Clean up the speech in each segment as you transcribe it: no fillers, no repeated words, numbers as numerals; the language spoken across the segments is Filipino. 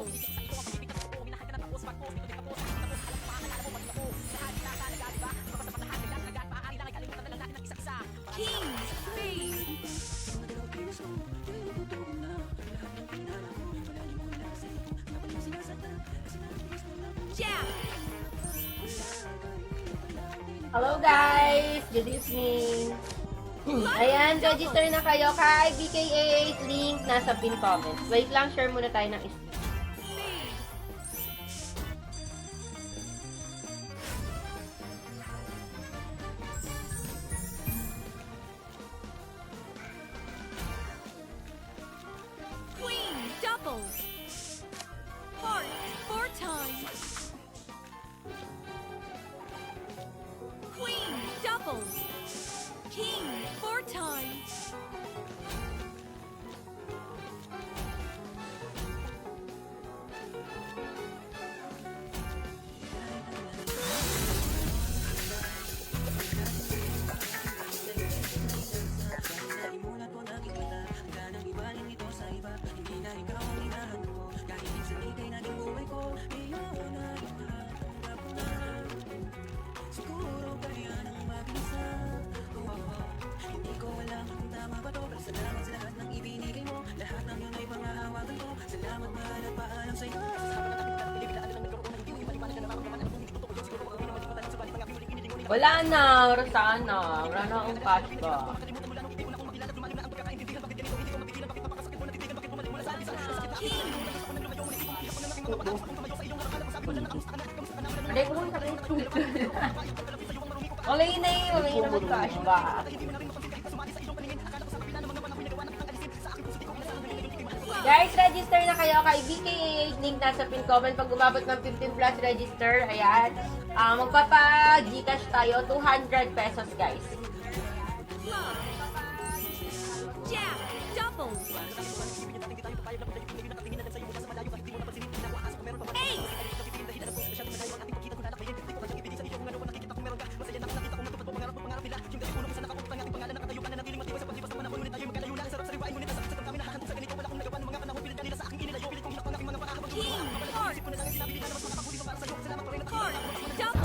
King, spade. Jack. Hello guys! Good evening! Ayan, register na kayo kay BK8. Link nasa pin comments. Wait lang, share muna tayo ng Queen, doubles. Heart, 4 times. Queen, doubles. King, 4 times. Wala na, Rosana. Wala na akong cash ba? Aday ko sa wala yun na eh. Wala yun na mag-cash ba? Guys, register na kayo kay BK8. Link nasa pin comment. Pag umabot ng 15 plus register, ayan. Magpapa-Gcash tayo. 200 pesos, guys. Jack, doubles. Ace.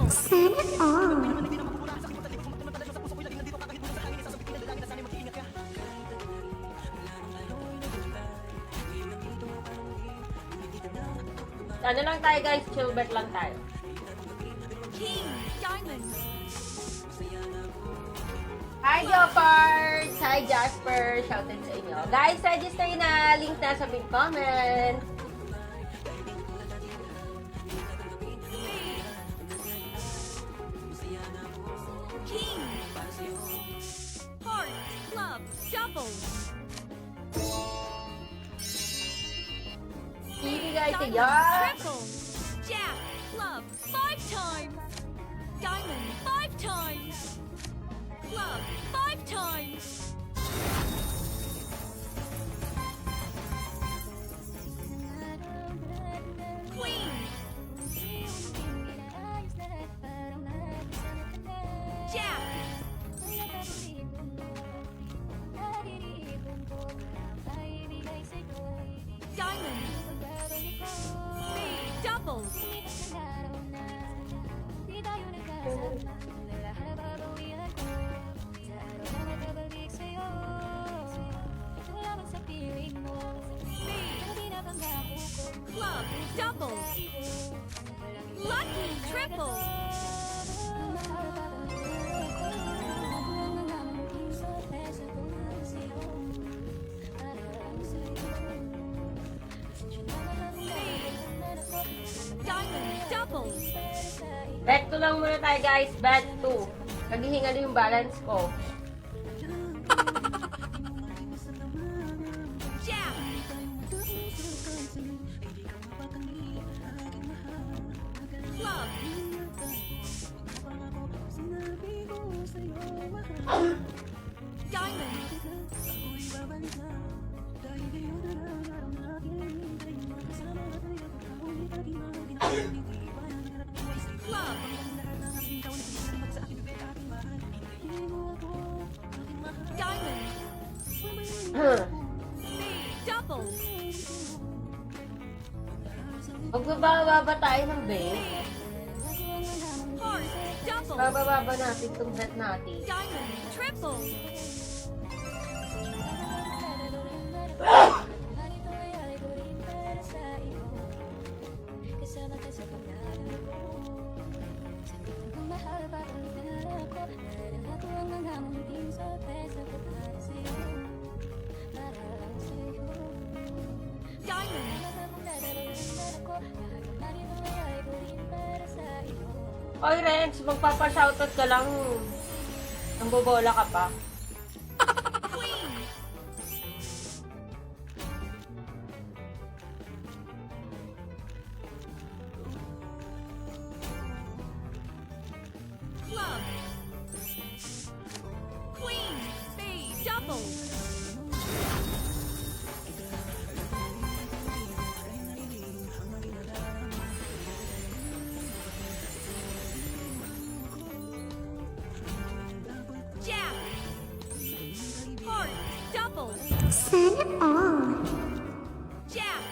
Set it all. Ano lang tayo guys, chill bet lang tayo. King, diamonds. Hi Jopard! Hi Jasper! Shoutout sa inyo. Guys, register na. Link na sa pin comment. King. Heart, club, doubles. Ibigay sa iyo. Triple. Jack, club, 5 times. Diamond, 5 times. Club, 5 times. Queen. Jack. Diamond. Spade, doubles. Club, doubles. Lucky, triple. Diamond, doubles. Bet 2 lang muna tayo guys. Bet 2. Naghihingal yung balance ko. Jack. Club. Diamond. Club. Diamond. Spade, doubles. Magbababa tayo ng bet. Heart. Double. Bababa natin itong bet natin. Diamond. Triple. Diamond. Oy, Renz, magpapa-shoutout ka lang. Nang bobola ka pa. Queen. Club. Queen. Spade. Double. Jack. Heart. Double. Sana all. Jack.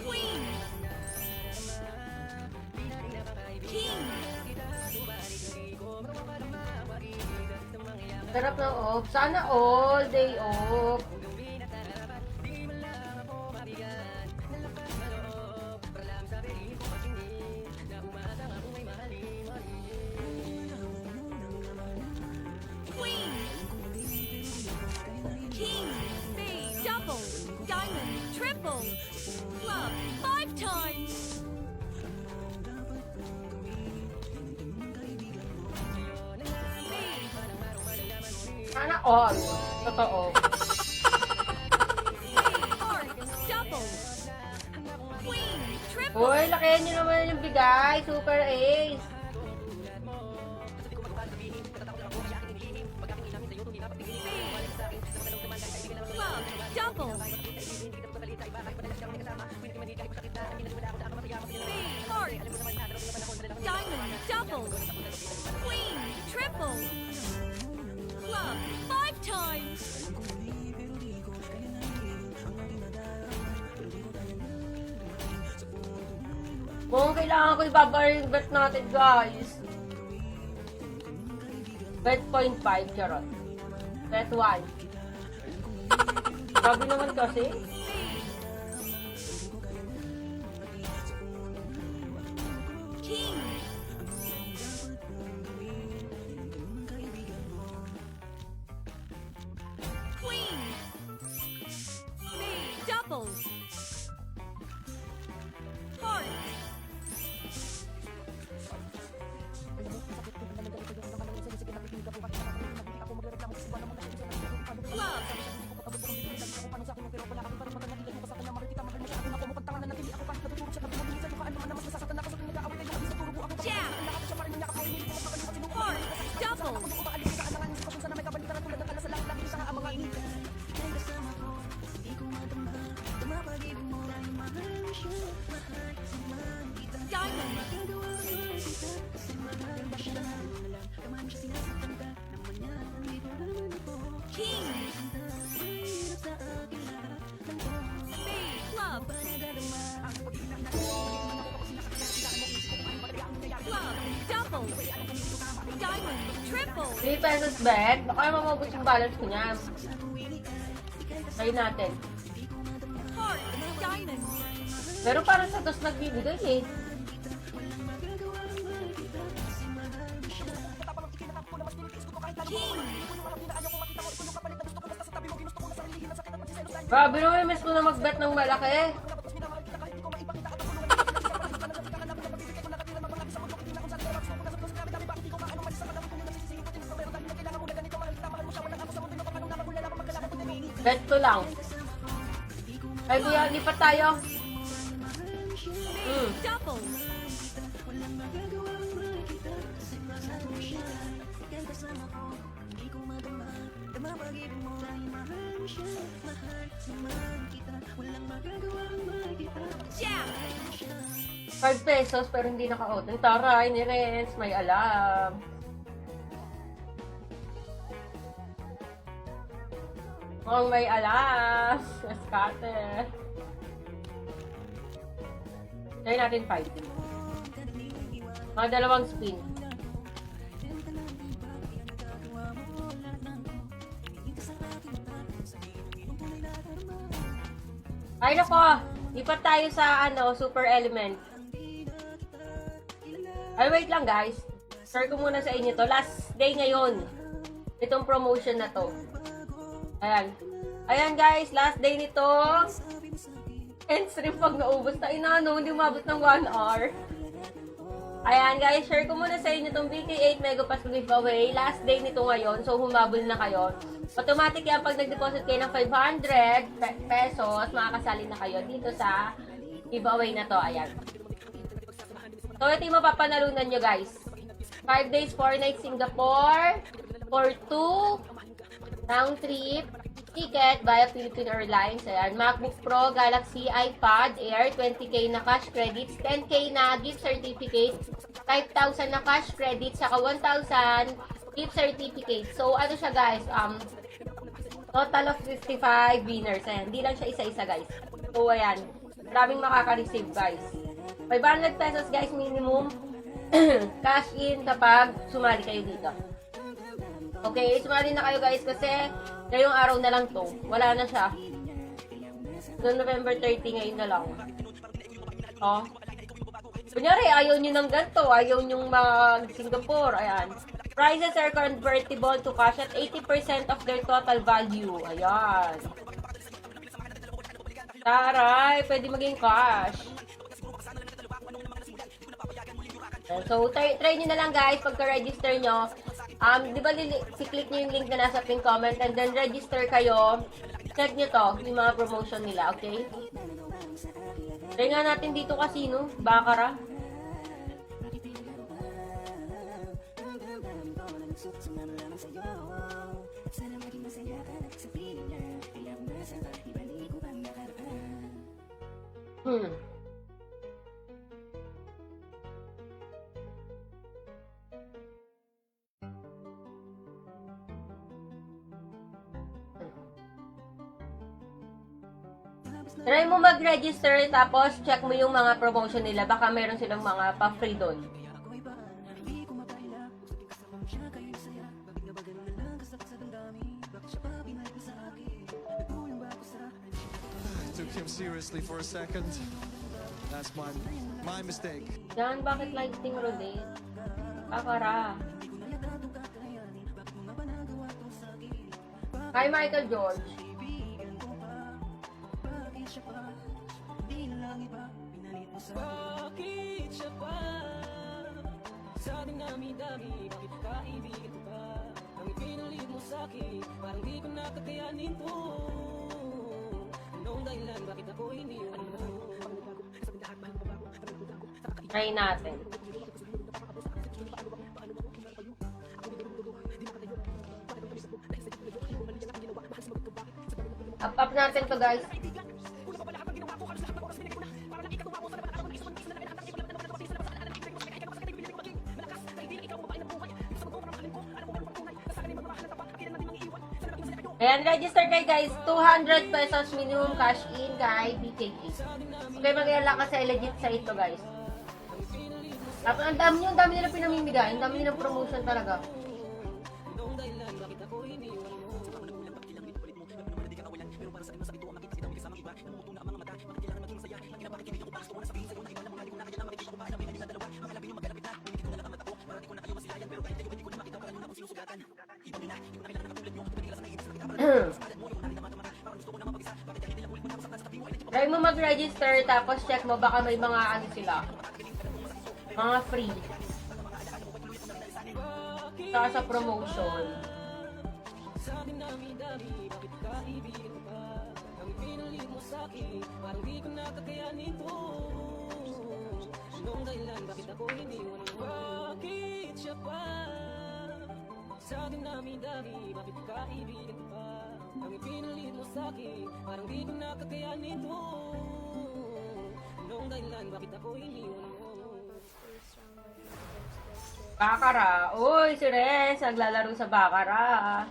Queen. King. Sarap ng off. Sana all day off. Queen. King. Spade. Double. Diamond. Triple. Club. 5 times. Spade. Sana all. Totoo. Spade. Heart. Double. Queen. Triple. Uy, lakihan nyo naman yung bigay. Super Ace. Club. Double. Spade. Heart. Diamond. Double. Queen. Triple. Club. 5 times. Kung kailangan ko ibabara yung bet natin, guys. Bet 0.5, charot. Bet 1. Sabi naman kasi. King. Queen. Spade. Double. Heart. Club. Jack. Heart. Double. Diamond. King. Spade. Club. Club. Double. Diamond. Triple. 3 pesos bet. Baka mamabot yung balance ko niyan. Try natin. Heart. Diamond. Pero parang sa dos nagbibigay eh. King. Grabe naman, miss ko na mag-bet ng malaki. Bet ko lang. Ay, kuya, lipat tayo. Double. Jack. 5 pesos pero hindi naka-open. Taray, ni Renz, may alam. Mukhang may alas. Escate. Try natin 5. Mga dalawang spin. Ay nako, lipat tayo sa super element. Ay wait lang guys. Share ko muna sa inyo to. Last day ngayon. Itong promotion na to. Ayan. Ayan guys, last day nito. And stream pag naubos na inano, hindi umabot ng 1 hour. Ayan guys, share ko muna sa inyo itong BK8 Mega Pass giveaway. Last day nito ngayon, so humabol na kayo. Automatic yan pag nag-deposit kayo ng 500 pesos, makakasali na kayo dito sa giveaway na to. Ayan. So ito yung mapapanalunan nyo guys. 5 days, 4 nights Singapore, for 2 round trip, ticket via Philippine Airlines. Ayan. MacBook Pro, Galaxy, iPad, Air, 20k na cash credits, 10k na gift certificate, 5,000 na cash credits, saka 1,000 gift certificate. So, ano siya guys? Total of 55 winners. Ayan. Hindi lang siya isa-isa guys. So, ayan. Maraming makaka-receive guys. 500 pesos guys minimum cash in kapag sumali kayo dito. Okay, sumali na kayo guys kasi ngayong araw na lang to. Wala na siya. No, November 30 ngayon na lang. Oh. Kunyari, ayaw nyo ng ganito. Ayaw nyo mag-Singapore. Ayan. Prices are convertible to cash at 80% of their total value. Ayan. Taray, pwede maging cash. So, try nyo na lang guys pagka-register nyo. Di ba si-click nyo yung link na nasa pin comment and then register kayo. Check nyo to, yung mga promotion nila, okay? Try nga natin dito casino, Baccarat. Try mo mag-register tapos check mo yung mga promotion nila. Baka meron silang mga pa-free doon. Took him seriously for a second. That's my mistake. Yan, bakit lighting roulette? Kakara. Hi, Michael George. Bakit siya pa? Sa dinami-dami, bakit kaibigan ko pa? Ang ipinalit mo sa'kin, parang di ko nakakayanin to. Anong dahilan, bakit ako iniwan mo? Try natin. Up natin to guys. Ayan, register kayo guys. 200 pesos minimum cash in kay BKK. Okay, mag-iala ka sa legit sa ito guys. Tapos ang dami nila pinamimigay. Ang dami nila promotion talaga. Try mo mag-register tapos check mo baka may mga ano sila. Mga free. Saka sa promotion. Sa dinami-dami, bakit kaibigan ko pa? Ang ipinalit mo sa'kin, parang di ko nakakayanin to. Anong dahilan, bakit ako iniwan mo? Baccarat. Uy, si Renz, naglalaro sa Baccarat.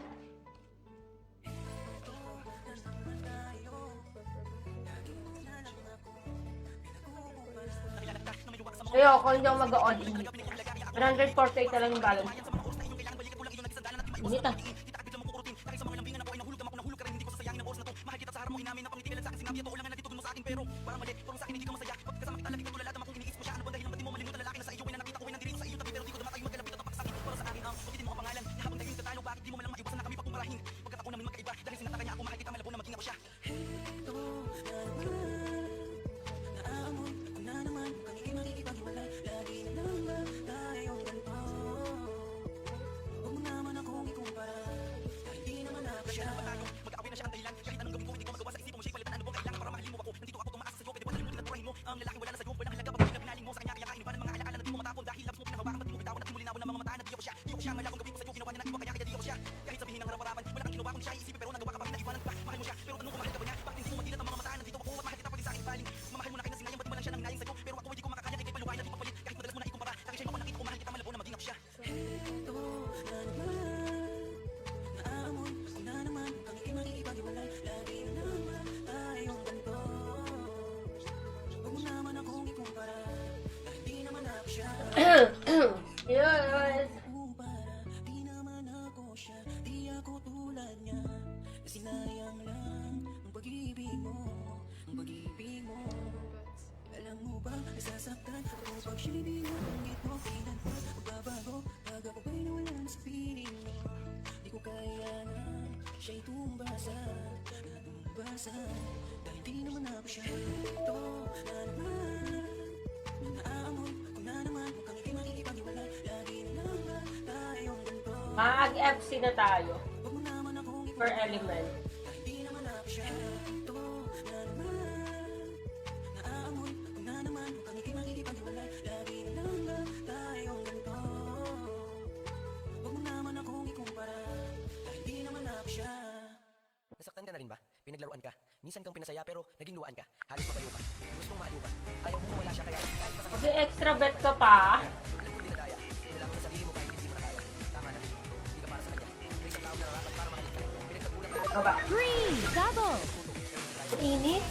Ayoko, hindi ako mag-all in. 148 na lang yung balance. Init ah. Yes. Mag-FC na tayo. Per element. Nasaktan ka na rin ba? Pinaglaruan ka. Minsan kang pinasaya pero naging luwaan ka. Halos mapayo ka. Gustong maayo ka. Ayaw mo wala siya kaya kahit masakit Kasi extra bet ka pa. alam ko dinadaya. Kailangan mo sa sarili mo kahit hindi mo na kaya. Tama na. Hindi ka para sa kanya. May isang tao na narapat para mahalin ka. Pinagkagulat ka. Baba. Green double. Init.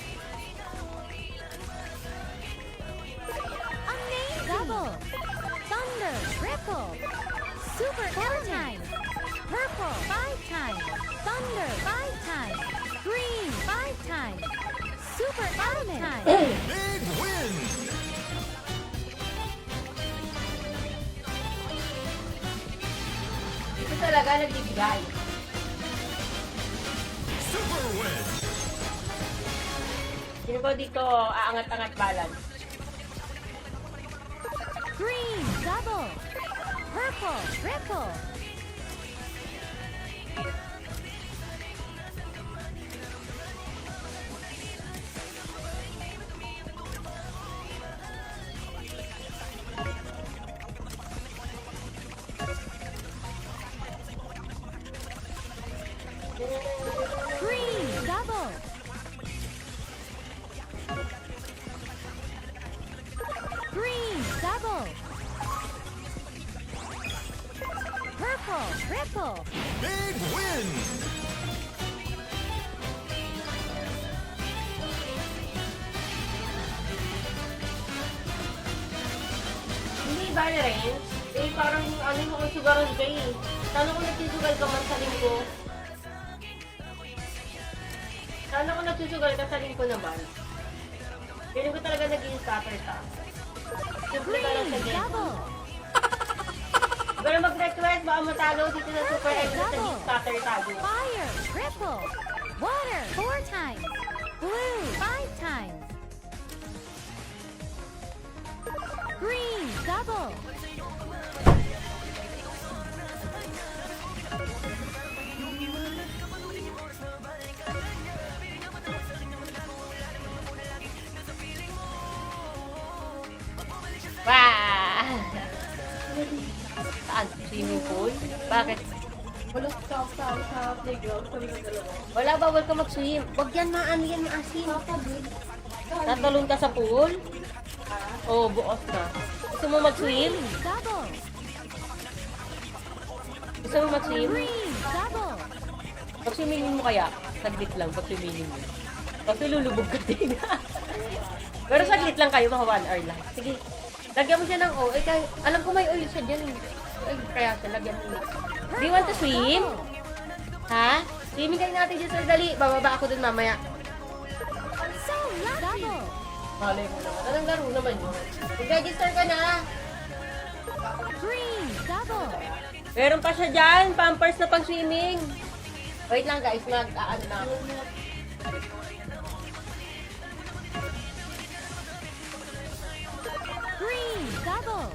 Amazing. Double. Thunder triple. Super 4 times. Purple 5 times. Thunder 5 times. Green 5 times. Super 5 times. Big win! Ito talaga nagbibigay. Super win! Sino ko dito aangat-angat balance? Green double. Purple triple. Green double. Green double. Purple triple. Big win! Hindi ba na rin? Eh, parang ano mo kung sugaran ka eh. Sana kung nagsusugal ka man sa linggo. Sana kung nagsusugal ka sa linggo naman. Feeling ko talaga nag-i-scatter ka. Simple ka lang sa Green game. double. Pero mag-request, baka matalo dito sa Super Egg na nag-i-scatter tayo. Fire triple. Water 4 times. Blue 5 times. Green double. Wow! Saan? Swimming pool? Bakit? Sa playground kami ng dalawa. Wala, bawal ka mag-swim. Huwag yan maano yan maasin. Tatalon ka sa pool? Oo, bukas na. Gusto mo mag-swim? Double. Gusto mo mag-swim? Green double. Pag-swimmingin mo kaya? Saglit lang, pag-swimmingin mo. Kasi lulubog ka din. Pero saglit lang kayo, mga 1 hour lang. Sige, Lagyan mo siya ng oil. Eh, alam ko may oil siya dyan. Ay, kaya siya lagyan mo. Do you want to swim? Ha? Swimming kayo natin dyan sa dali. Bababa ako dun mamaya. So lucky. Double. Malay mo naman. Anong laro naman yun? Mag-register ka na. Green. Double. Meron pa siya dyan. Pampers na pang swimming. Wait lang guys. Mag-ano na ako. Green. Double.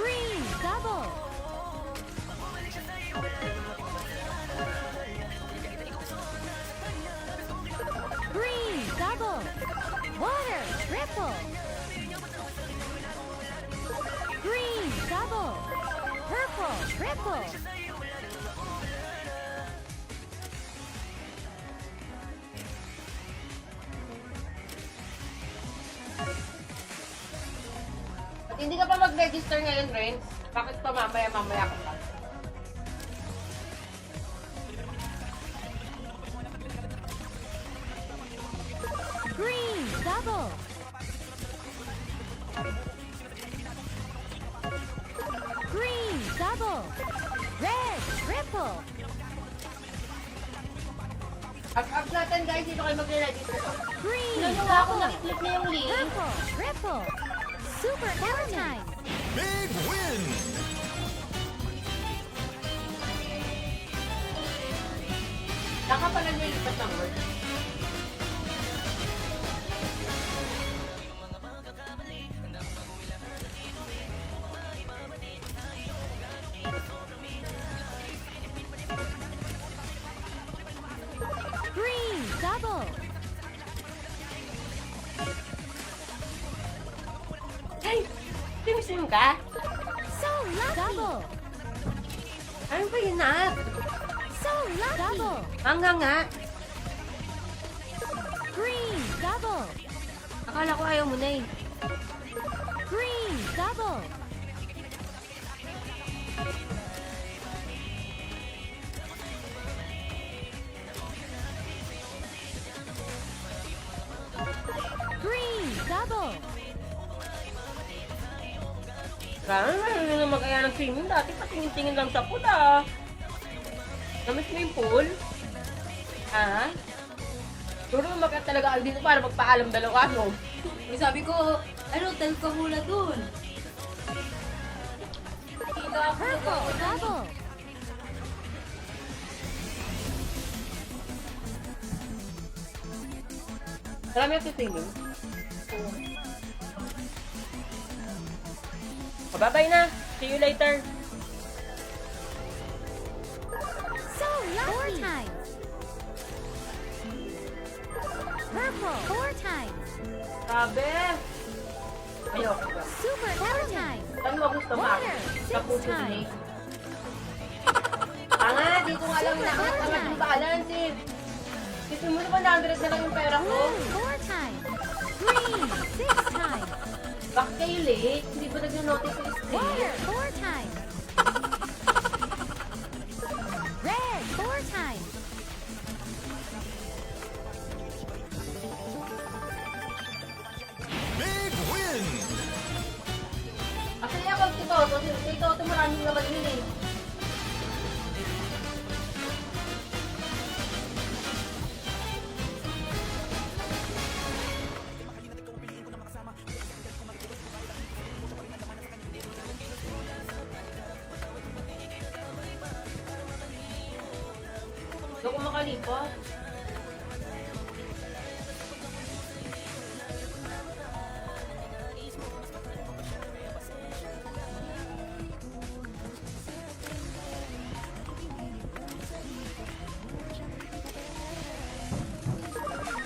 Green. Double. Green. Double. Water. Triple. Green. Double. Purple. Triple. At hindi ka pa mag-register ngayon, Renz? Bakit pa mamaya ka pa? Green. Double. Green. Double. Red. Triple. Up natin guys, dito kayo mag-register. Green. Nagawa ko, Double. nakiklik na yung link. Purple. Triple. Super Valentine. Big win! Saka pa naglilipat ng word. Green. Double. Ay! Timisim ka? So lucky. Double. Ano ba yun na? So lucky. Double. Hanggang nga. Green. Double. Akala ko ayaw mo na eh. Green. Double. Green. Double. Kaya na naman kaya ng swimming dati. Patingin-tingin lang sa pool ah. Namiss mo yung pool? Ha? Siguro umakyat talaga ako dito para magpaalam dalawa, no? Sabi ko, ano, tel ka muna dun. Kita ako Purple. Double. Marami ako swimming. Bye-bye na. See you later. So lucky. 4 times. Purple. 4 times. Sabi. Ayoko ba? Super Valentine. Saan mo gusto ma? Water. Sa 6 puso times. ni. Tanga, di ko alam na angat yung balance eh. Kasi mo naman 100 na lang yung pera ko. Blue. 4 times. Green. 6 times. Bakit kayo late? Hindi ba nag-notice yung stay? Water. 4 times. Red. 4 times. Big win! Actually ako si Toto. Si Toto maraming naman yun eh. Doon ko makalipas.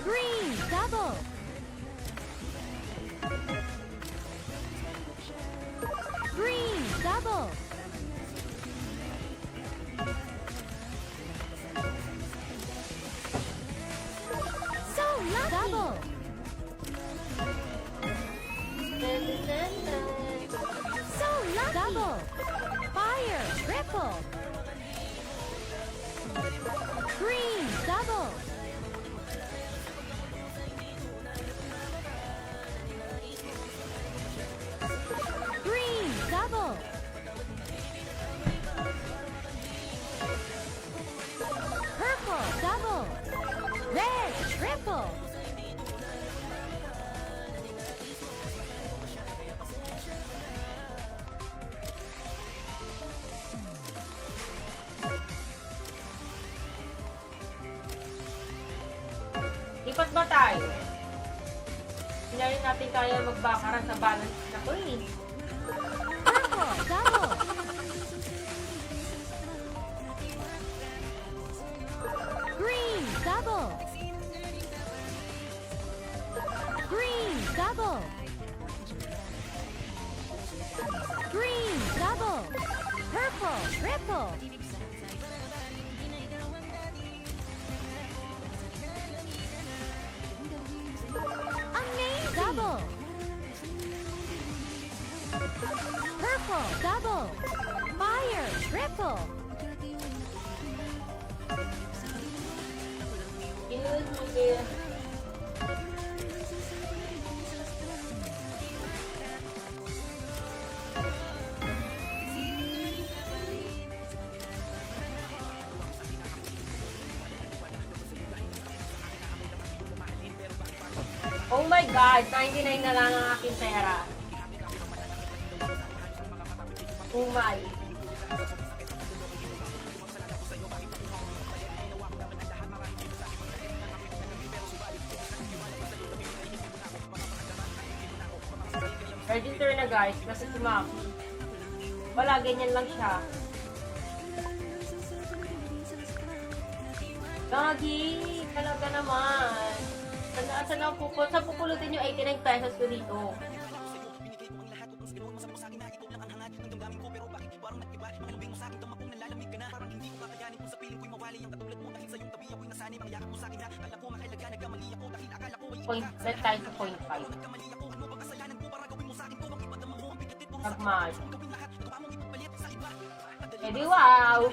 Green. Double. Green. Double. triple. Green double. Green double. Purple double. Red triple. Lipat ba tayo? Hindi na rin natin kaya magbakara sa balance na ko eh. Purple double. Green double. Green double. Green double. Purple triple. Amazing double. Purple double. Fire triple. Inulit. Oh my God, 99 na lang ang aking pera. Umay. Register na guys, kasi si Maki. Wala, ganyan lang siya. Gagi, talaga naman. Saan ako pupulutin yung 89 pesos ko dito? Let tayo sa 0.5. Nagmahal. Eh di wow!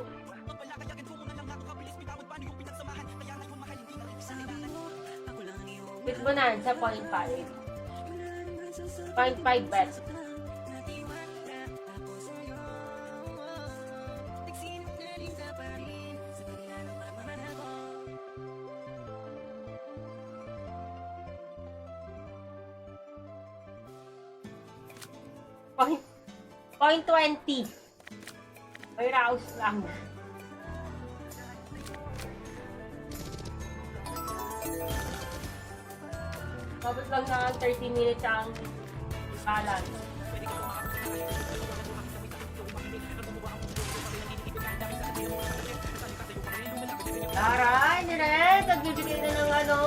With Bonanza, 0.5. 0.5 bet. Point 20. May rouse lang. Tapos lang na 30 minutes ang balance. Taray, Neret! Nagbibigay na ng ano?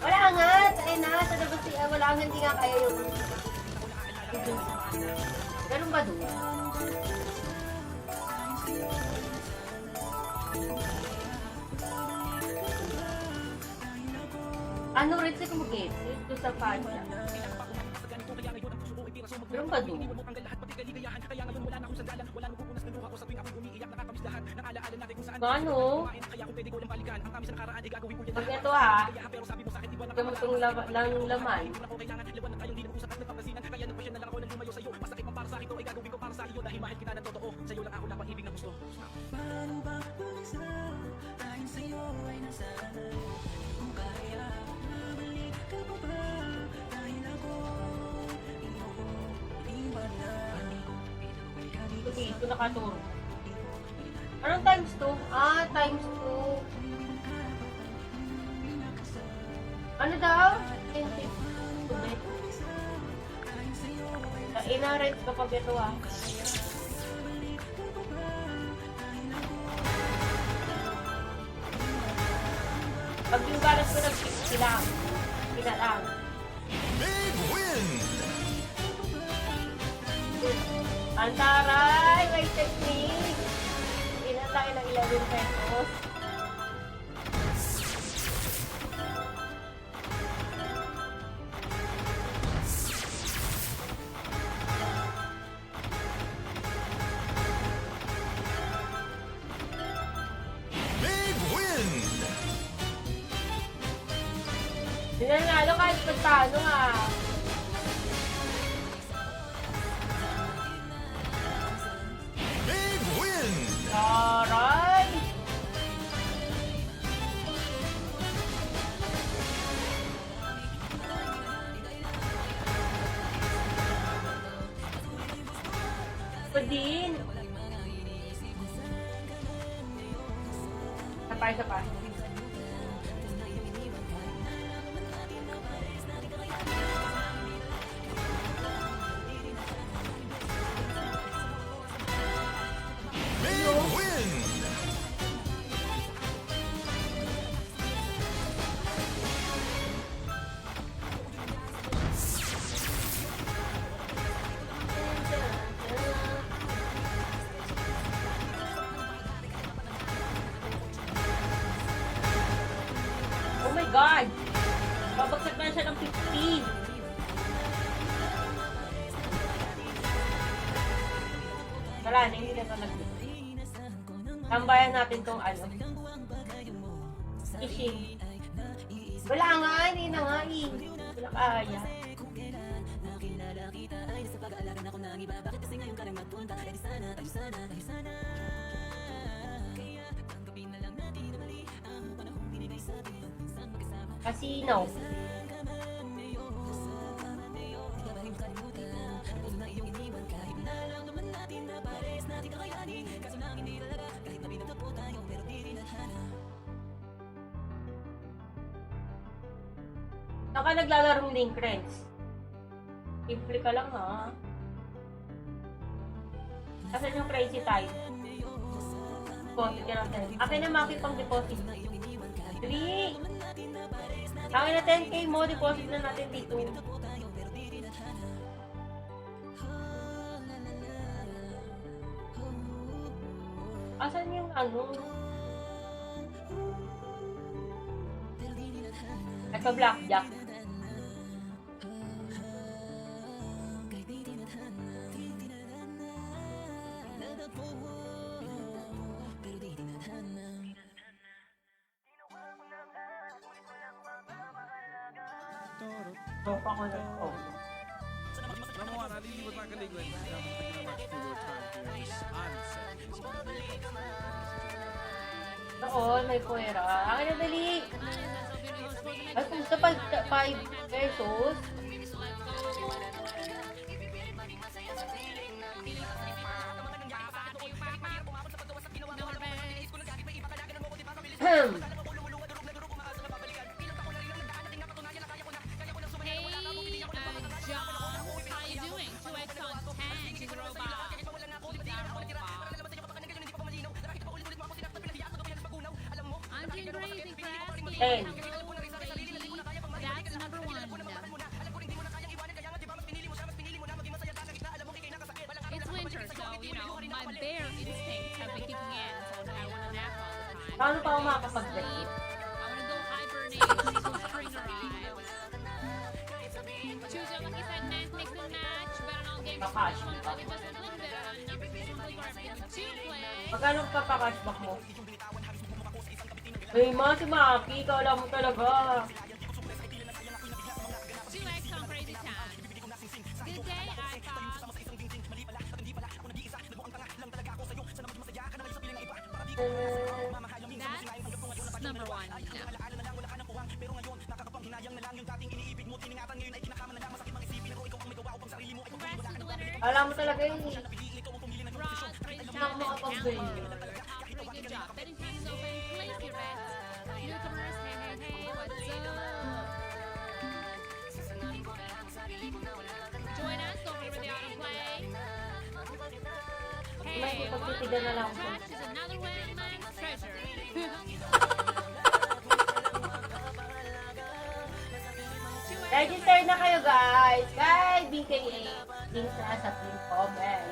Wala nga! Ay na! Sa labas siya. Wala nga, hindi nga kaya yung... Ganun ba doon? Ano rin sa kumagit? Ito sa panya. Ganun ba doon? Ano? Pag ito ha, gamutong laman. Okay, ito nakaturo. Anong times 2? Ah, times 2. Ano daw? Ina-rate kapag ito ah. Pag yung balance ko nag-60 lang. Pina lang. Big win! Ang taray! May technique! Inatay ng 11 pesos. Hindi na nanalo kahit pagtano ha. Big win! Aray! Ito din. Isa pa. Big win! Oh my God! Babagsak na siya ng 15. Wala na, hindi na ito nag-15. Tambayan natin tong ano. Fishing. Wala nga, hindi na nga eh. Wala kaya. Casino. Saka naglalarong link friends. Simple ka lang ha. Asan yung crazy time? Deposit ka natin. Akin na maki pang deposit. 3. Akin na 10k mo, deposit na natin dito. Asan yung ano? Ito blackjack. Tropa ko na ito. Number one, I leave you with Michael England. Thank you very much for your time here. This onset. Oo, may puwera. Akin na dali. Ay, kung sa 5 pesos. Ahem. Ten. That's number one. It's winter, so, you know, my bear instincts have been kicking in, so I want to nap all the time. Paano pa ako makakapag-bet? I want to go hibernate until spring arrives. Choose your lucky segment, mix and match, bet on all games. Kakash, One diba? give us a little bit on number 2 play. Magkano pa pa-cashback mo? Ay, ma, si Maki, kala mo talaga. 2x on Crazy Town. Good day, iPhone. That's number one. Congrats to the winner. Kala mo talaga yun. Ross, Crazy Hindi Town, ako makapag-bet. Good job. Betting time is open. Place your bets. Newcomers, hey, hey, hey, what's up? Join us over with the autoplay. May Hey, one pagtitigan na lang ako. trash is another win man's treasure. Register na kayo guys! Kay BKA. Link na sa pin comment.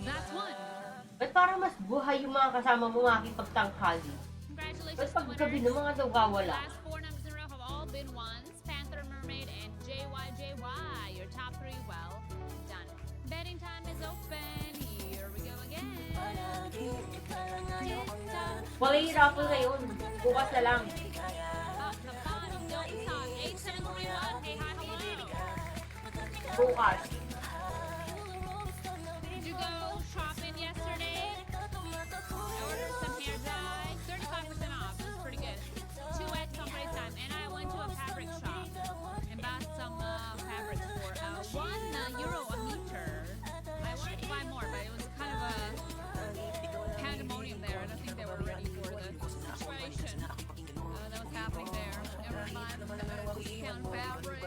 That's one. Ba't parang mas buhay yung mga kasama mo makikipagtanghali? Congratulations Ba't to pag gabi ng mga nawawala? Last 4 numbers in a row have all been ones. Panther, Mermaid, and JYJY. Your top 3, well done. Betting time is open. Here we go again. Wala yung raffle ngayon. Bukas na lang. The following Dilton Song 8731. Hey, hi, hello. Bukas. Did you go shopping yesterday? I ordered some hair dye, 35% off. It was pretty good. 2x on price time. And I went to a fabric shop and bought some fabric for €1 a meter. I wanted to buy more, but it was kind of a pandemonium there. I don't think they were ready for the situation that was happening there. Never mind, discount fabric.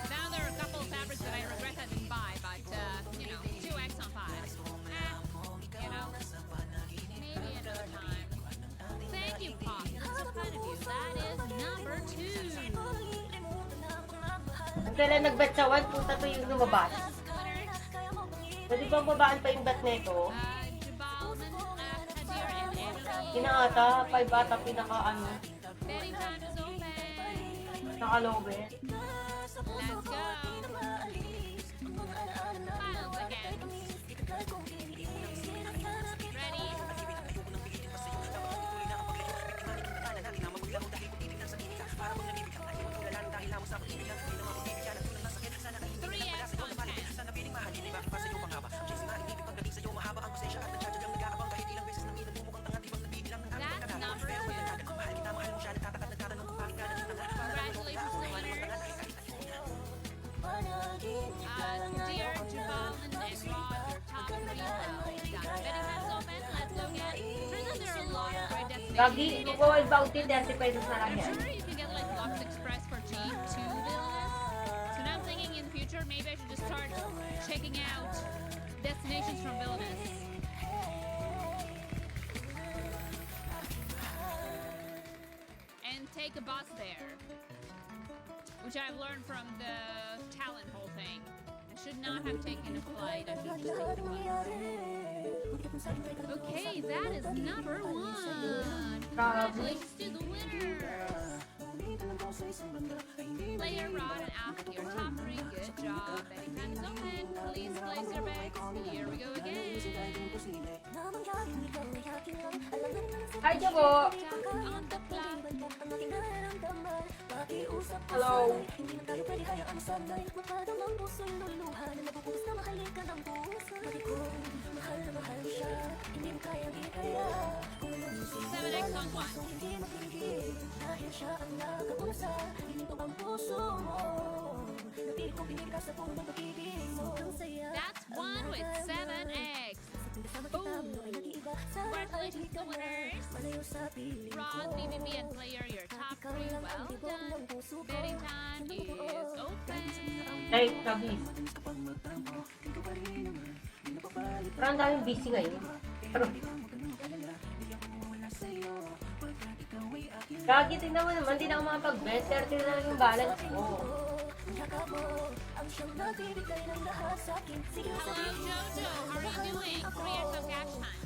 Now there are a couple of fabrics that I regret I didn't buy, but 2x on 5. Maybe another time. Thank you, Pop. That's so kind of you. That is number 2. Ang kailan nag-bet sa 1, punta to yung lumabas. Pwede bang babaan pa yung bet na ito? Jabalman, Kadir, and Emily. Inaata, 5 ata pinaka ano, Betting time is open. nakalobe. Let's go. Finals again. Ready? Three X content. That's number 2. Congratulations to the winners. Dear Jabal and Rod, your top 3 well done. Betting time's open. Let's go again. Turns out there are a lot of great destinations. Gagi, kung ko about it, 30 pesos na lang yan. Sure, you can get like Lux Express for cheap to Vilnius. So now I'm thinking in the future, maybe I should just start checking out destinations from Vilnius. And take a bus there. Which I've learned from the talent whole thing. I should not have taken a flight. I should have just taken a bus. Okay, that is number 1. Congratulations to the winner. Player Rod and Alpha, your top 3. Good job. Betting time is open. Please place your bets. Here we go again. Hi, Jabo! On the clock. Hello! Seven X on 1. That's 1 with 7X. Boom! Congratulations to winners. Rod, BBB, and Player, your top 3. Well done. Betting time is open. Hey, Kabi. Parang daming busy ngayon. Pero, Gagi, tingnan mo naman, di na ako makapag-bet. 30 na lang yung balance ko. Hello, Jojo. How are you doing? 3X of cash time.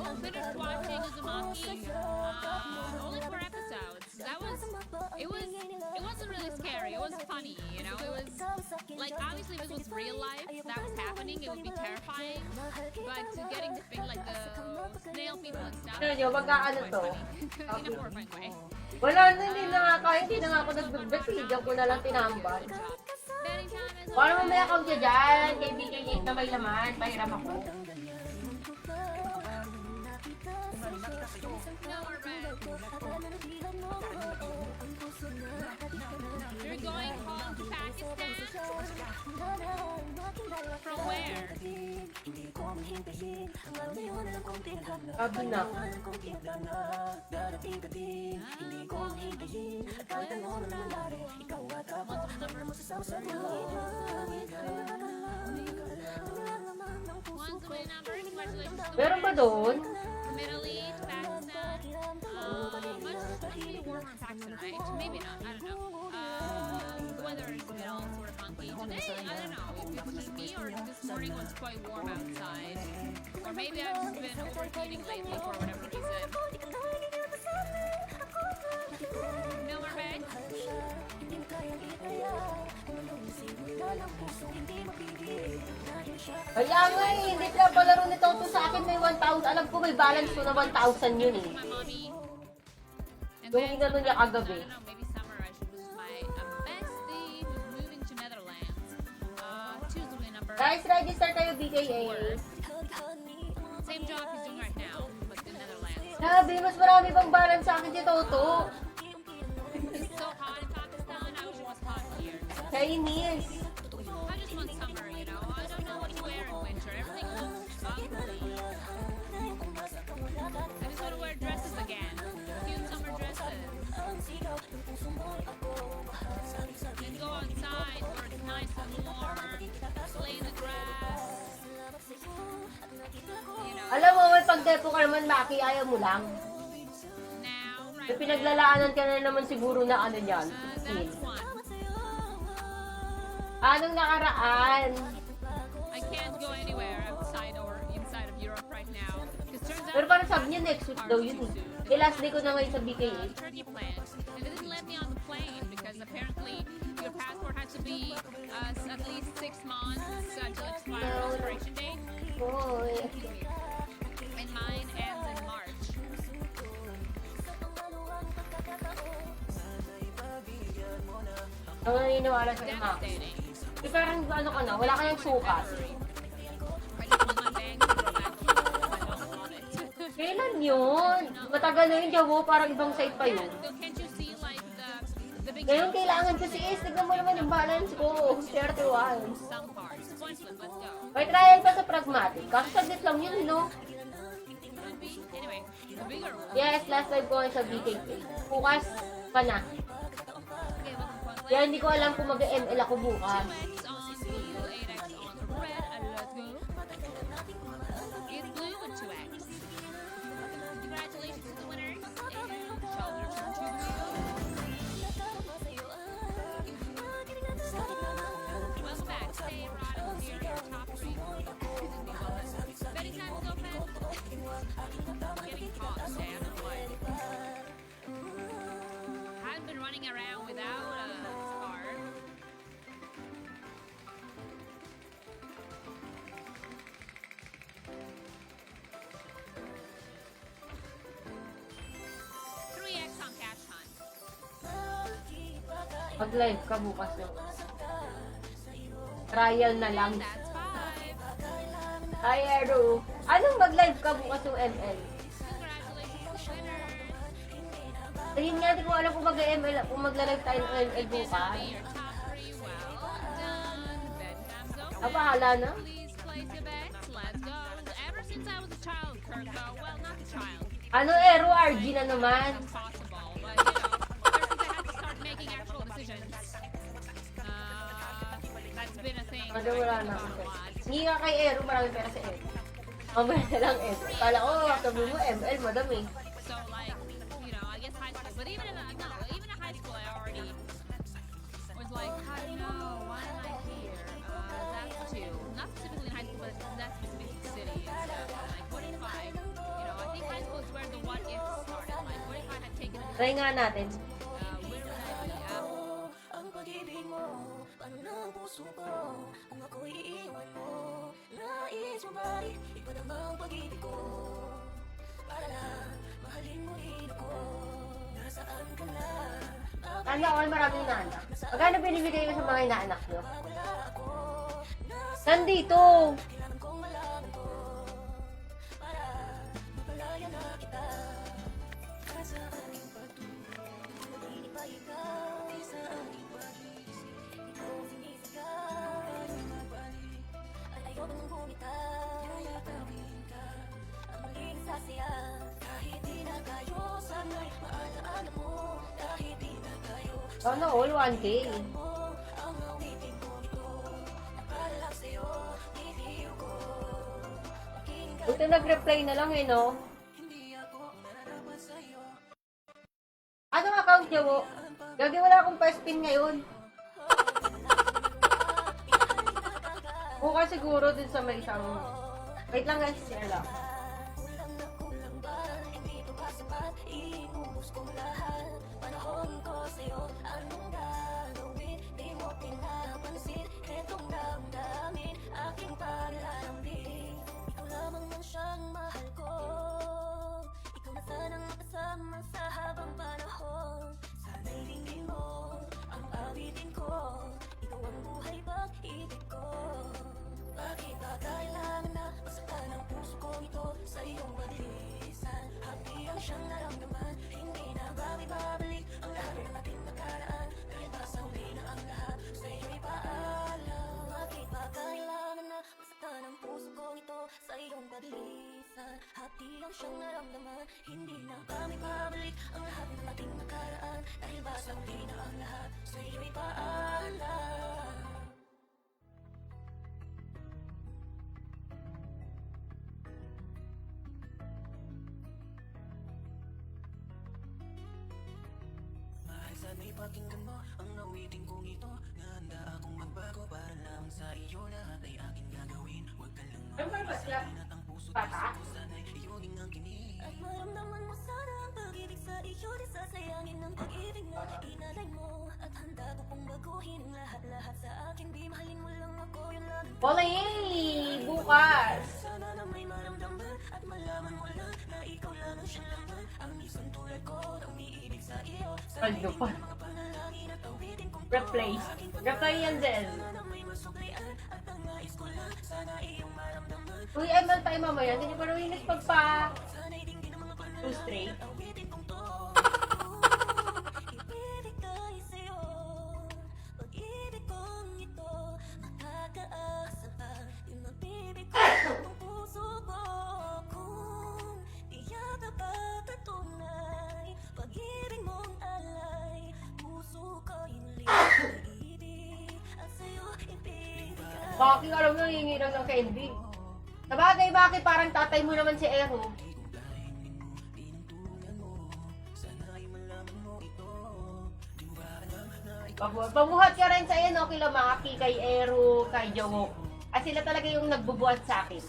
Well, finished watching Uzumaki. Only 4 episodes. It wasn't really scary. It was funny, It was, like, obviously if it was real life that was happening, it would be terrifying. But to getting to think, like, the snail people and stuff, Ano nyo, magkaano quite to? funny. In a horrifying way. Wala na, hindi na nga kahit hindi na nga ako nag-bet. Diyan ko na lang tinambal. Good job. Betting time is Paano mamaya kang dyan? Kay BK8 na may laman. Pahiram ako. No more bets. You're going home to Pakistan? From where? Sabi na. One's the winning number. Congratulations to the Meron ba doon? Middle East, Pakistan. Must be warmer in Pakistan, right? Maybe not. I don't know. The weather is middle, sort of month. lucky. Today, I don't know if it's just me or this morning was quite warm outside. Or maybe I've just been overheating lately for whatever reason. No more bed? Kaya nga eh, hindi pinapalaro ni Toto sa akin may 1,000. Alam ko may balance ko na 1,000 yun eh. My mommy. And Yung inano niya I kagabi. don't know, maybe summer I should visit my bestie who's moving to Netherlands. Choose the number. Guys, register kayo BKA. Same job he's doing right now, but in Netherlands. Sabi, mas marami bang balance sa akin si Toto. It's so hot in Pakistan. I wish it was hot here. Chinese. I just want summer, you know. I don't know what to wear in winter. Everything looks ugly. I just want to wear dresses again. Cute summer dresses. And go outside where it's nice and warm. Play in the grass. You know, Alam mo, may pagdepo ka naman, Maki, ayaw mo lang. now, May right now, pinaglalaanan ka na naman siguro na ano yan. that's one. Anong nakaraan? I can't go anywhere outside or inside of Europe right now. Because turns out Pero parang sabi niya next week daw yun eh. Eh, last day ko na ngayon sa BKA. Turkey plan, and they didn't let me on the plane because apparently your passport has to be at least 6 months until expired expiration date, Hoy. and mine ends in March. Ang naniniwala sa Maki. Devastating. Eh, parang ano ka na, wala kayang sukat. I just want my bank to go back to normal. I don't want it. Kailan yun? Matagal na yun, Jawo, parang ibang site pa yun. So can't you see like the big Ngayon jump kailangan kasi is, tignan mo naman yung balance ko. 31. some parts? Point flip, let's go. May trial pa sa pragmatic. Kaso saglit lang yun, no? Could be. Anyway, the bigger one. Yes, last live ko ngayon sa BKK. Bukas pa na. Okay, welcome to Point Kaya hindi ko alam kung mag-ML ako bukas. 2x on blue, 8x on red, and let's go. It's blue with 2x. Congratulations to the winners. And shoulder turn to blue. Welcome back. Stay right over here in your top three. Betting time is open. Getting hot today, I don't know why. I've been running around without a scarf. Three X on cash hunt. Mag-live ka bukas yun. Trial na lang. That's 5. Ay, Ero. Anong mag-live ka bukas yung ML? Congratulations to the winner. Ayun nga, di ko alam kung mag-ML, kung magla-live tayo ng ML This will bukas. be your top 3. Well done. Bet time's open. Ah, bahala na. Please place your bets. Let's go. Ever since I was a child, Kirko. Well, not a child. Ano, Ero? RG na naman. Possible, but you know, ever since I had to start making actual decisions, that's been a thing. Ano, that I wala think na. about a lot. Hindi nga kay Ero, marami pera sa Ero. Mamaya na lang Ero. Kala ko, sabi mo ML, madam eh. So like, you know, I guess high school, but even in high school, I already was like, I don't know, why am I here? That's too. Not specifically in high school, but that specific city and stuff. I'm like, what if I, you know, I think high school is where the what if started. Like, what if I had taken a Try nga natin. where would I be? Ang pag-ibig mo, paano ng puso ko kung ako'y iiwan mo? Nais mo ba'y ipadama ang pag-ibig ko? Para lang mahalin mo rin ako. Nasaan ka na? Sana all maraming inaanak. Magkano binibigay ko sa mga inaanak nyo? Nandito! Kailangan kong malaman to. Para mapalaya na kita. Para sa aking pagtulog, hindi pa ikaw sa aking pag-iisip. Ikaw sinisigaw ng magbalik. At ayaw nang bumitaw, yayakapin ka. Ang muling sasaya, kahit di na kayo. Sana'y maalaala mo, kahit di na kayo. Sana all 1K. Ang awitin ko ito, nakalap sa'yo, bibigyo ko. Pakinggan Buti nag-reply na lang eh, no? hindi ako nararapat sa'yo. Anong account nyo mo? Gagi wala akong pa-spin ngayon. Bukas siguro din sa may isang... Wait lang guys, share lang. Sana'y pakinggan mo ang awitin kong ito. Nahanda akong magbago para lang sa iyo. Lahat ay aking gagawin. Huwag ka lang at ang puso ko sana'y iyong ang kinig. At maramdaman mo sana ang pag-ibig sa iyo. Di sasayangin ng pag-ibig na inalay mo. At handa ko pong baguhin ang lahat-lahat sa akin. Di mahalin mo lang ako, yun lang. Polay! Bukas! Sana na may maramdaman at malaman mo lang na ikaw lang ang siyang laman. Ang isang tulad ko na umiibig sa iyo. Ano pa? Replay. Replay yan din. Uy, ML tayo mamaya. Hindi pa rin pagpa... 2 straight. Bakit alam mo hihingi lang ng candy? Sabagay, bakit parang tatay mo naman si Ero? Pabuhat ka rin sa no, kila Maki, kay Ero, kay Jowo. At sila talaga yung nagbubuhat sa akin.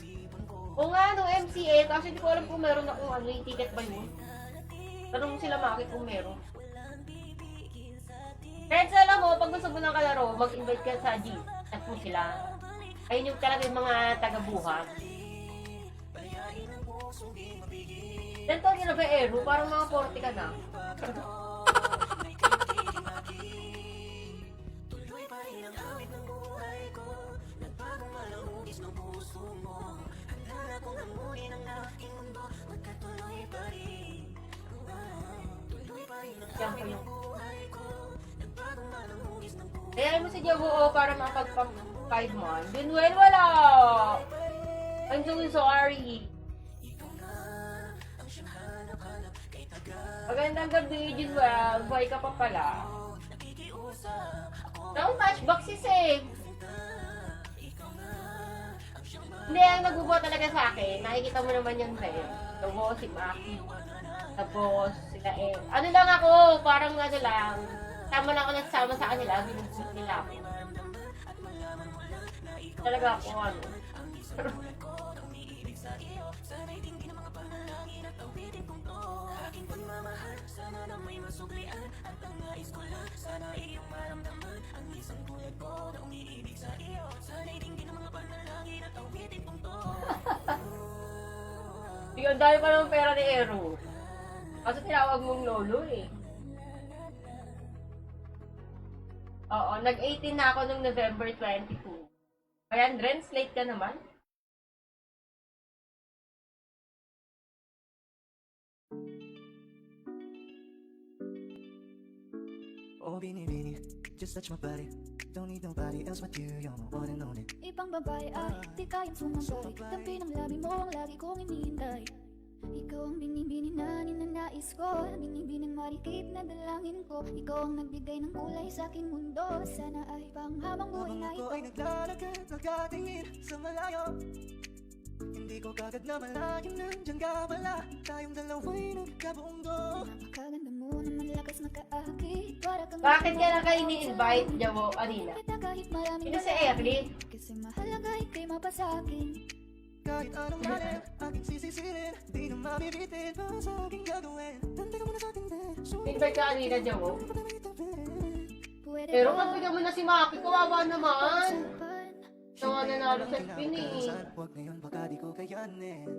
O nga, no MCA, kasi hindi ko alam kung meron akong ano, yung ticket ba yun? Tanong sila Maki kung meron. Friends, alam mo, pag gusto mo ng kalaro, mag-invite ka sa G. At po sila. Ayun yung talaga yung mga taga-buhat. Ilan taon nila ba, Ero? Parang mga 40 ka na. Yan po yung... Kaya mo si Jabuo para makapag-5 months. Dinwell, wala! I'm so sorry. Magandang gabi, Dinwell. Buhay ka pa pala. Ang matchbox si Save. Hindi, ang nagbubuo talaga sa akin. Nakikita mo naman yung Save. Tapos si Maki. Tapos sila ano lang ako, parang ano lang. Tama lang ako nagsama sa kanila, binubut nila ako. Talaga ako, ano. Yung dahil pa naman pera ni Ero. Kasi tinawag mong lolo eh. Oo, nag-18 na ako nung November 22. Ayan, Ren, slate ka naman. Oh, Bini, Bini, just touch my body. Don't need nobody else but you, you're my one and only. Ibang babae ay di kayang sumabay. Tabi ng labi mo ang lagi kong hinihintay. Ikaw ang bini-bini na ninanais ko. Bini-bining marikit na dalangin ko. Ikaw ang nagbigay ng kulay sa aking mundo. Sana ay panghabang buhay na ito. Habang ako ay naglalakad, nagkatingin sa malayo. Hindi ko kagad na malaking nandyan ka pala. Tayong dalawa'y nagkabundo. Napakaganda mo naman lakas makaakit. Para kang Bakit ka na kayo ni-invite, Jabo, Arina? kahit maraming Sino si Erly? kasi mahalaga ikaw. sa'kin. Kahit anong galing, aking sisisirin. Di na mabibitin, para sa aking gagawin. Tanda ka muna sa ating day. Invite ka kanina, Jawo. Pwede Pero ba magbigyan mo na si Maki, kawawa naman. usapan? Siya nga nanalo sa spin eh. Huwag ngayon, baka di ko kayanin.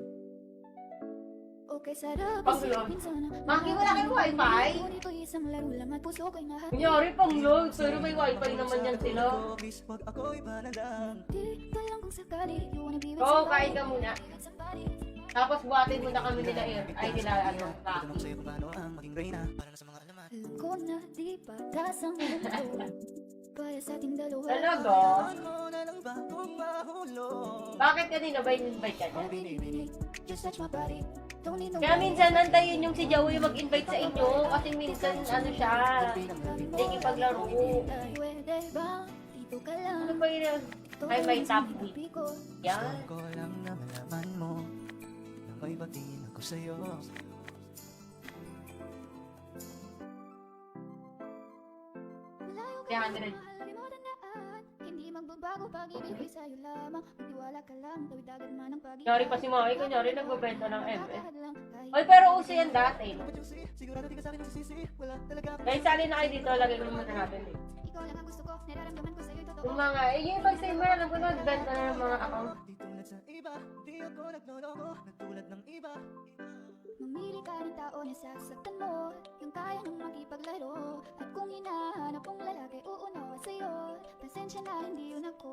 Okay, sarap Pang load. isipin sana. Maki, wala kayong wifi? Ngunit ko'y isang laro lang at puso ko'y nahati. Kunyari pang load, pero may wifi naman yan sila. Please, huwag ako iba na lang. Di ka lang kung sakali. You wanna be with Oo, somebody. kain ka muna. Be with somebody. Tapos buhatin mo na kami nila ay nila ano, Ito lang Rocky. sa'yo kung paano ang maging reyna. Para na sa mga alamat. Alam ko na di patas ang mundo. Kaya sa ating dalawa. Talaga? Ano mo na lang ba kung mahulog? Bakit kanina ba in-invite ka niya? Binibinig. Just touch my body. Don't need no Kaya minsan nantayin yung si Joey mag-invite sa inyo kasi minsan ano siya, hindi paglaro. Pwede ba? Dito ka lang. Ano ba yun? Ay, may top week. Yan. Gusto ko lang na malaman mo na may batiin ako sa'yo. Malayo ka 300. mahal, di mo tandaan. Hindi magbabago pag-ibig ko'y sa'yo lamang. Magtiwala ka lang, tawid agad man ang pag-ibig. Kunyari pa si Maki, kunyari nagbabenta ng MS. Kakahadlang kahit Oy, pero uso yan dati. Sigurado di ka sa'kin magsisisi. Wala talaga ako. Dahil sali na kayo dito, lagay ko naman natin dito. ikaw lang ang gusto ko. Nararamdaman ko sa'yo'y totoo. Yung mga, yung pag-streamer, alam ko nagbenta na ng mga account. Di tulad sa iba, di ako nagloloko. Nagtulad ng iba. Mamili ka ng tao na sasaktan mo. Yung kaya nang makipaglaro. At kung hinahanap mong lalaki, uunawa sa'yo. Pasensya na, hindi yun ako.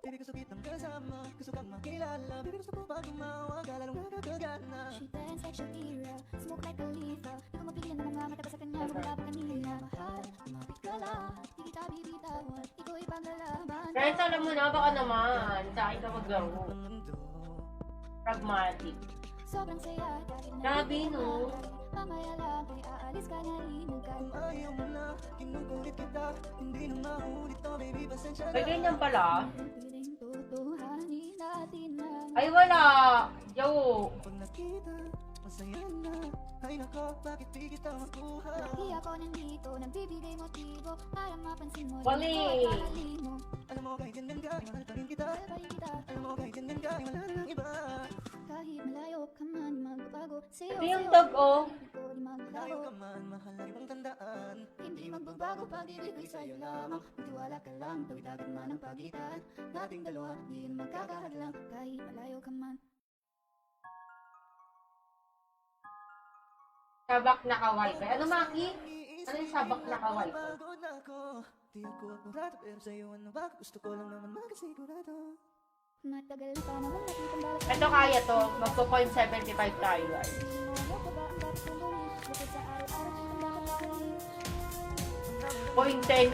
Baby, gusto kitang kasama. Gusto kang makilala. Baby, gusto ko pag umawag. Lalong nakakagana. She dance like Shakira, smoke like Khalifa. Di ko mapigilan na mga mata pa sa kanya, bumaba pa kanina. Mahal, kumapit ka lang, di kita bibitawan. Ikaw ay paglalaban. Friends, alam mo na, baka naman, sa akin ka maglaro. Ang mundo. Pragmatic. Sobrang saya, dahil na Grabe, no? mamaya lang, ay aalis ka na rin ng Kung ayaw mo na, kinukulit kita. Hindi na maulit to, baby, pasensya na. Ay, ganyan pala. Piling tutuhanin natin na. Ay, wala. Joe. Pag nakita, masaya na. Ay nako, bakit di kita makuha? Lagi ako nandito, nagbibigay motibo para mapansin mo. Wali. Rin ako at mahalin mo. Alam mo kahit ganyan ka, mahal pa rin kita. Mahal pa rin kita. Alam mo kahit ganyan ka, wala na ng iba. Kahit malayo ka man, di magbabago. Sa'yo, Ito yung sa'yo, tag, oh. ikaw di Layo magbago. ka man, mahal na ibang tandaan. Hindi magbabago pag-ibig ko'y sa'yo lamang. Magtiwala ka lang, tawid agad man ang pagitan. Nating dalawa, di na magkakahadlang. Kahit malayo ka man. Sabak na ka-wifi. Ano, Maki? Ano yung sabak na ka-wifi? Pagod na ako, di ako apurado. Pero sa'yo ano ba, gusto ko lang naman magkasigurado. Matagal na pa naman nakitang balak. Ito kaya to. Magpo-0.75 tayo, guys. Ano ka ba ang dapat kong gawin? Bukod sa araw-araw, ang dapat gawin. 0.10.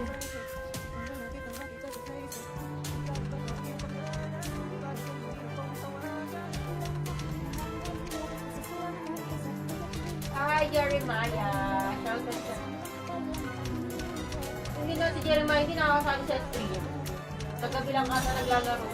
Hi, Jeremiah. Shout out siya. Hindi na si Jeremiah, hindi nakakasali sa stream. Sa kabilang ata naglalaro.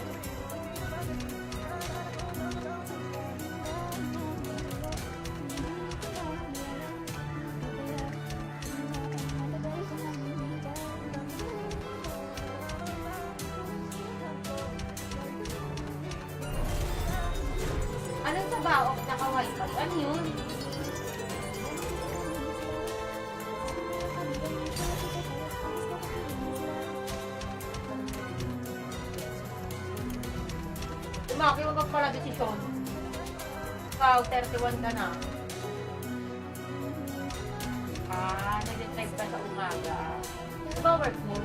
Anong sabaok na ka-wifi? Ano yun? Maki, wag ka pala desisyon. Wow, 31 ka na. Nag-drive ka sa umaga. Ano ba work mo?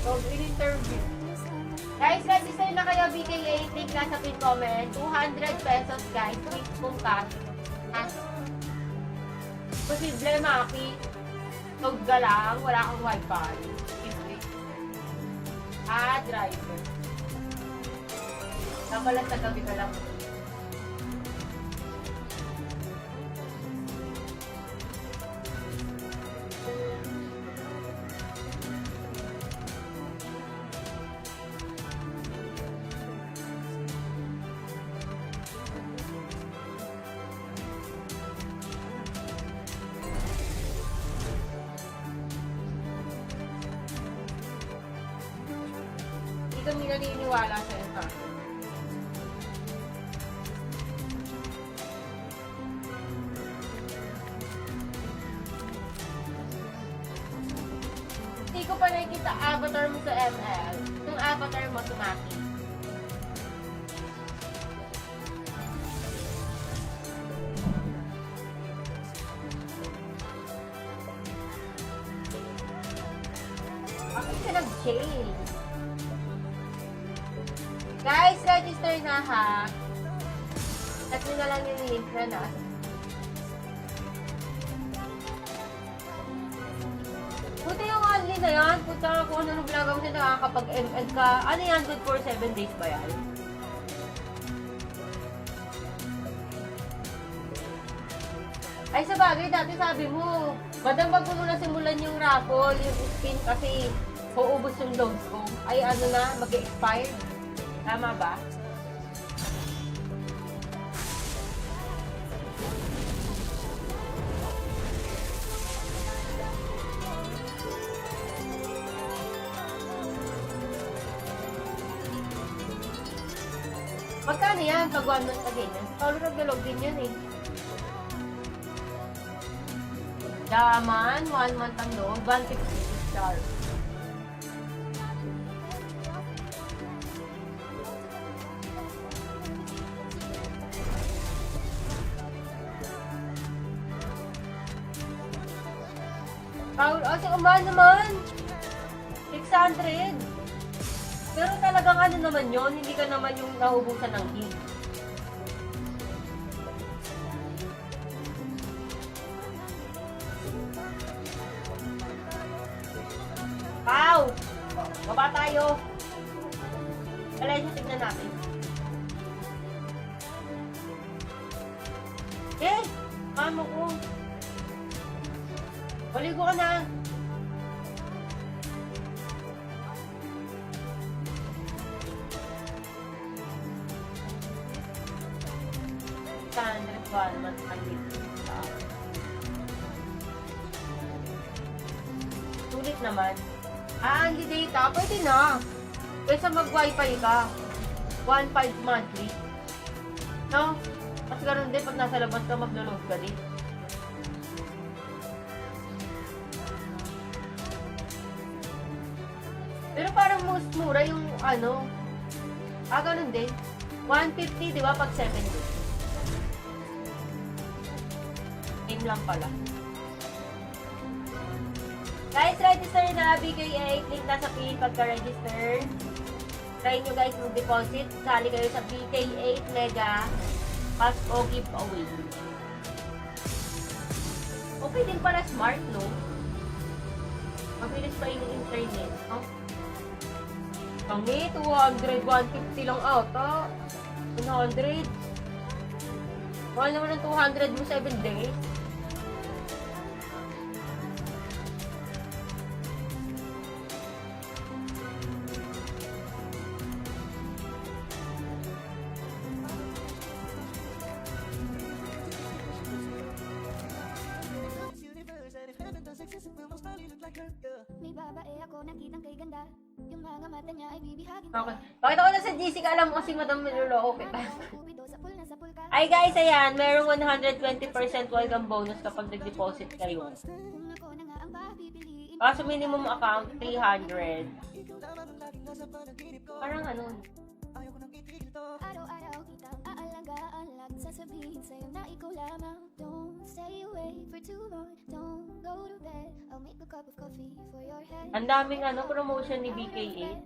So, in-interview. Guys, register na kayo BKA. Link na sa pin comment. 200 pesos, guys. Quick kung cash. Posible, Maki. Tog ka lang. Wala kang wifi. Driver. Nakalas sa gabi ka lang. Hindi kami naniniwala sa'yo, ha? sa avatar mo sa ML, yung avatar mo sa Maki. Bakit ka nag-change? Guys, register na ha. At nyo na lang yung link na. Puta yung only na yan. Puta kung ano vlog mo na nakakapag-ML ka. Ano yan? Good for 7 days ba yan? Ay, sa bagay, dati sabi mo, madam pag mo na simulan yung raffle, yung spin kasi uubos yung loads ko. Ay, ano na, mag-expire. Tama ba? Magkano yan pag 1 month na ganyan? Paulo nag-log din yan eh. Yaman, 1 month ang loob, 150 star. Paul, oh, si Uman naman. 600. Pero talagang ano naman yon, hindi ka naman yung nahubusan ng gig. Pau! Baba tayo. Alay, tignan natin. Eh! Mamo ko. Maligo ka na. Standard ba naman ang dito? Sulit naman. Ah, hindi data. Pwede na. Kaysa mag-wifi ka. 1.5 monthly. No? Mas ganun din pag nasa labas ka, mag-load ka din. Pero parang most mura yung ano. Ah, ganun din. 150, di ba? Pag 7 days. Game lang pala. Guys, register na. BK8. Link na sa pin pagka-register. Try nyo guys mag-deposit. Sali kayo sa BK8 Mega Pasko giveaway. Okay din pala smart, no? Mabilis pa yung internet. Oh. Kami, 200, 150 lang ata. 100. Mahal naman ng 200 mo 7 days. May babae ako nakitang kay ganda. Yung mga mata niya ay bibihagin Okay. Pakita ko na sa Jessica, alam mo kasi madam niloloko kita. Kupido sa pool na sa pool ka. Ay guys, ayan, merong 120% welcome bonus kapag nag-deposit kayo. Kung ako na nga ang papipiliin. Kaso minimum account, 300. Parang ano, Araw-araw kitang aalagaan. Lagi sasabihin sa'yo na ikaw lamang. Don't stay away for too long. Don't go to bed. I'll make a cup of coffee for your head. ang daming ano, promotion ni BK8.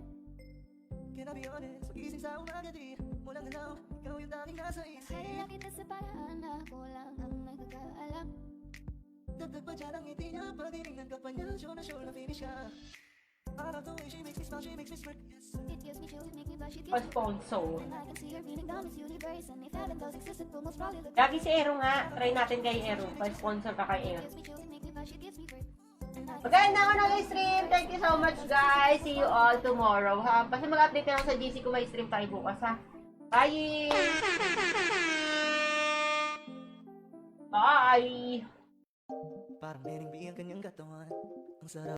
Mahal kita sa paraan na ako lang ang nagkakaalam. It gives me chills, make me blush, it gives me Pa-sponsor. and I can see her meaning down this universe. And if heaven does exist, it will most probably look. Lagi si Ero nga, try natin kay Ero. Pa-sponsor ka kay Ero. Gives me chills, it make me blush, it gives me birth. And I Maganda ako nag-stream. Thank you so much guys. See you all tomorrow ha. Basta mag-update ka lang sa GC kung may stream tayo bukas ha. Bye! Bye! Parang bining-bing ang kanyang katawan. Ang sarap